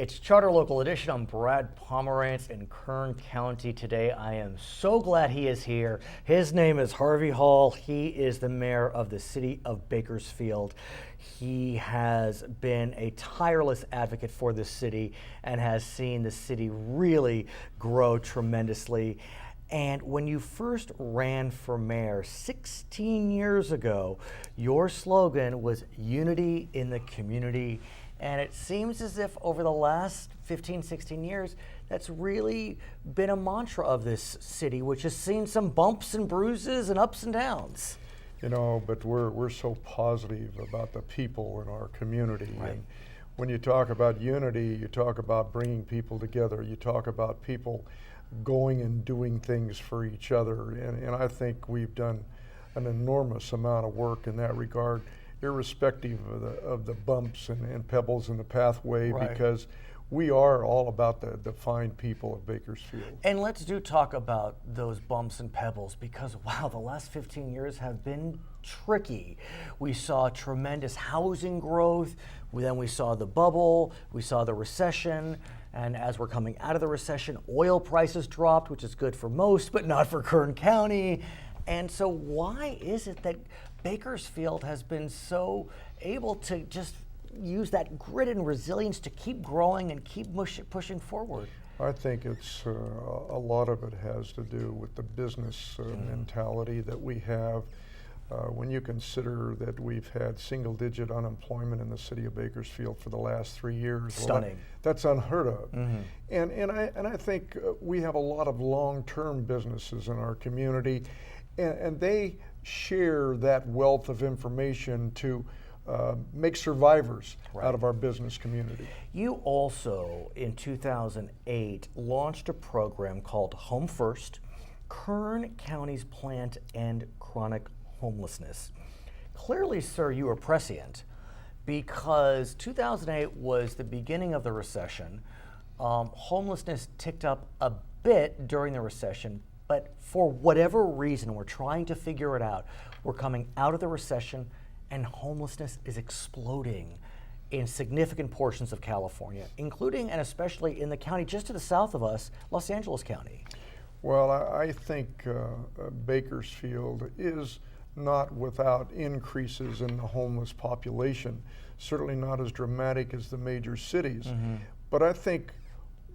It's Charter Local Edition. I'm Brad Pomerance in Kern County today. I am so glad he is here. His name is Harvey Hall. He is the mayor of the city of Bakersfield. He has been a tireless advocate for this city and has seen the city really grow tremendously. And when you first ran for mayor 16 years ago, your slogan was unity in the community. And it seems as if over the last 15, 16 years, that's really been a mantra of this city, which has seen some bumps and bruises and ups and downs. You know, but we're so positive about the people in our community. Right. And when you talk about unity, you talk about bringing people together. You talk about people going and doing things for each other. And I think we've done an enormous amount of work in that regard, irrespective of the bumps and pebbles in the pathway, Right. because we are all about the fine people of Bakersfield. And let's talk about those bumps and pebbles, because wow, the last 15 years have been tricky. We saw tremendous housing growth, then we saw the bubble, we saw the recession, and as we're coming out of the recession, oil prices dropped, which is good for most, but not for Kern County. And so why is it that Bakersfield has been so able to just use that grit and resilience to keep growing and keep pushing forward? I think it's a lot of it has to do with the business mentality that we have. When you consider that we've had single-digit unemployment in the city of Bakersfield for the last 3 years, Stunning. well, that's unheard of. And I think we have a lot of long-term businesses in our community, and they share that wealth of information to make survivors out of our business community. You also, in 2008, launched a program called Home First, Kern County's plan to end chronic homelessness. Clearly, sir, you were prescient, because 2008 was the beginning of the recession. Homelessness ticked up a bit during the recession, but for whatever reason, we're trying to figure it out. We're coming out of the recession, and homelessness is exploding in significant portions of California, including and especially in the county just to the south of us, Los Angeles County. Well, I think Bakersfield is not without increases in the homeless population, certainly not as dramatic as the major cities. But I think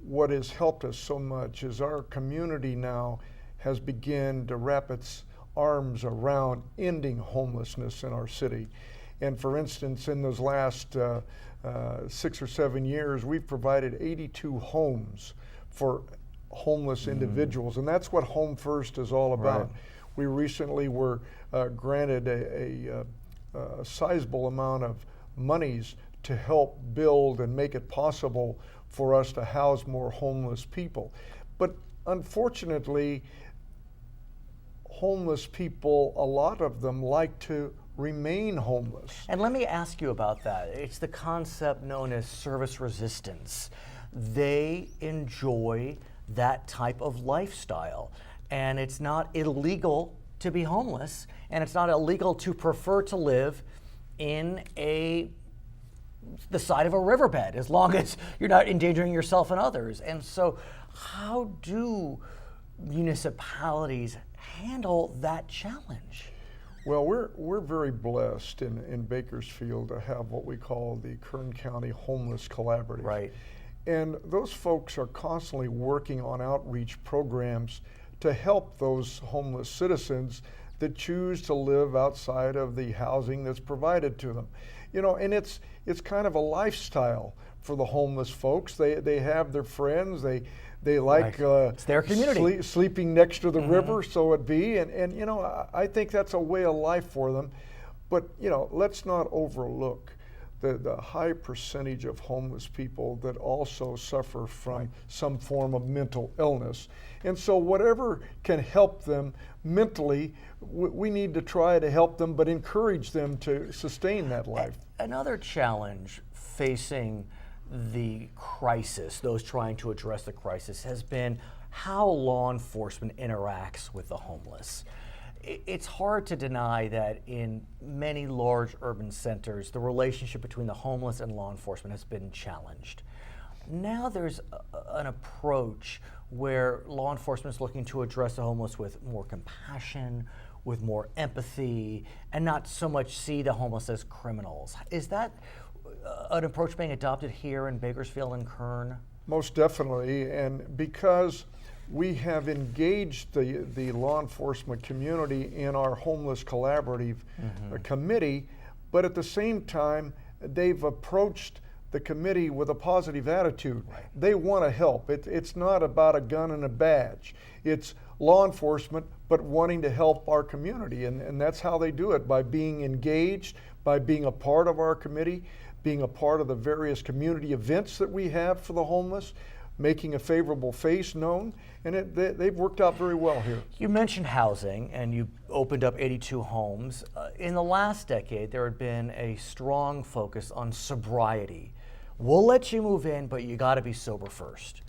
what has helped us so much is our community now has begun to wrap its arms around ending homelessness in our city. And for instance, in those last 6 or 7 years, we've provided 82 homes for homeless individuals, and that's what Home First is all about. Right. We recently were granted a sizable amount of monies to help build and make it possible for us to house more homeless people. But unfortunately, homeless people, a lot of them like to remain homeless. And let me ask you about that. It's the concept known as service resistance. They enjoy that type of lifestyle. And it's not illegal to be homeless, and it's not illegal to prefer to live in the side of a riverbed, as long as you're not endangering yourself and others. And so how do municipalities handle that challenge? Well, we're very blessed in Bakersfield to have what we call the Kern County Homeless Collaborative. Right. And those folks are constantly working on outreach programs to help those homeless citizens that choose to live outside of the housing that's provided to them. You know, and it's kind of a lifestyle for the homeless folks. They have their friends, they like it's their community. Sleeping next to the river, so it be, and you know, I think that's a way of life for them. But you know, let's not overlook the high percentage of homeless people that also suffer from some form of mental illness. And so whatever can help them mentally, we need to try to help them, but encourage them to sustain that life. Another challenge facing the crisis, those trying to address the crisis, has been how law enforcement interacts with the homeless. It's hard to deny that in many large urban centers, the relationship between the homeless and law enforcement has been challenged. Now there's an approach where law enforcement is looking to address the homeless with more compassion, with more empathy, and not so much see the homeless as criminals. Is that an approach being adopted here in Bakersfield and Kern? Most definitely, and because we have engaged the law enforcement community in our homeless collaborative committee, but at the same time, they've approached the committee with a positive attitude. Right. They want to help. It's not about a gun and a badge. It's law enforcement, but wanting to help our community, and that's how they do it, by being engaged, by being a part of our committee, being a part of the various community events that we have for the homeless, making a favorable face known, and they've worked out very well here. You mentioned housing, and you opened up 82 homes. In the last decade, there had been a strong focus on sobriety. We'll let you move in, but you got to be sober first.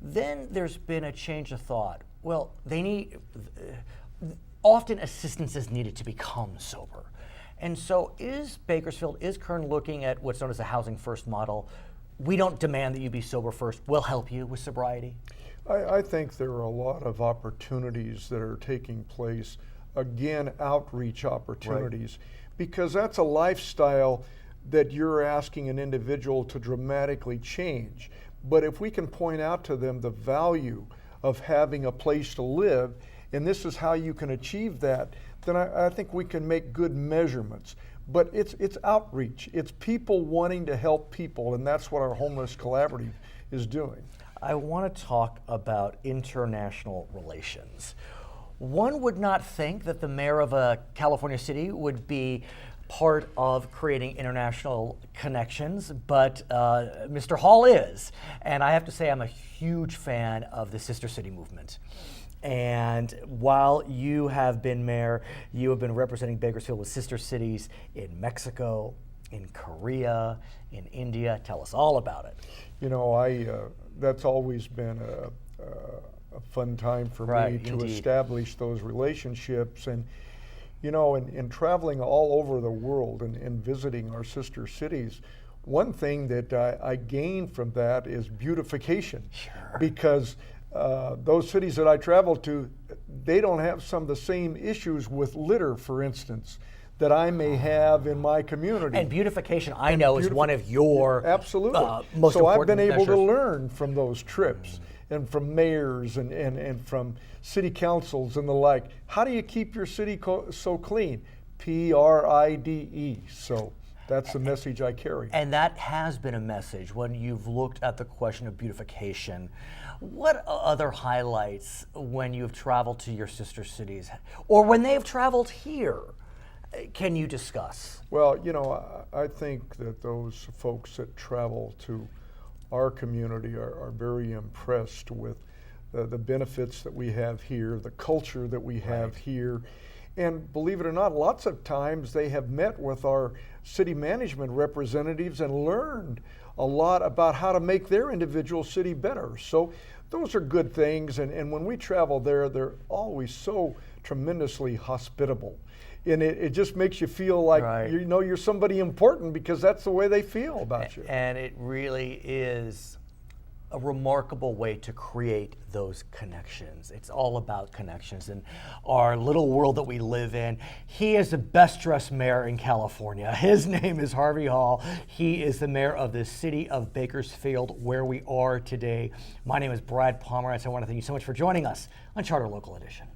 Then there's been a change of thought. Well, often assistance is needed to become sober. And so is Kern looking at what's known as the housing first model? We don't demand that you be sober first. We'll help you with sobriety. I think there are a lot of opportunities that are taking place, again, outreach opportunities, because that's a lifestyle that you're asking an individual to dramatically change. But if we can point out to them the value of having a place to live, and this is how you can achieve that, then I think we can make good measurements. But it's outreach. It's people wanting to help people, and that's what our Homeless Collaborative is doing. I want to talk about international relations. One would not think that the mayor of a California city would be part of creating international connections, but Mr. Hall is. And I have to say, I'm a huge fan of the Sister City movement. And while you have been mayor, you have been representing Bakersfield with sister cities in Mexico, in Korea, in India. Tell us all about it. You know, that's always been a fun time for me to indeed. establish those relationships. And, you know, in traveling all over the world and visiting our sister cities, one thing that I gain from that is beautification. Sure. Because those cities that I travel to, they don't have some of the same issues with litter, for instance, that I may have in my community. And beautification, I know, is one of your absolutely most so I've important been able to measures. learn from those trips and from mayors and from city councils and the like. How do you keep your city so clean? PRIDE. So that's the message I carry. And that has been a message when you've looked at the question of beautification. What other highlights when you've traveled to your sister cities or when they've traveled here can you discuss? Well, you know, I think that those folks that travel to our community are very impressed with the benefits that we have here, the culture that we have here. And believe it or not, lots of times they have met with our city management representatives and learned a lot about how to make their individual city better. So those are good things. And when we travel there, they're always so tremendously hospitable. And it just makes you feel like you know you're somebody important because that's the way they feel about you. And it really is a remarkable way to create those connections. It's all about connections in our little world that we live in. He is the best dressed mayor in California. His name is Harvey Hall. He is the mayor of the city of Bakersfield, where we are today. My name is Brad Pomerance. I want to thank you so much for joining us on Charter Local Edition.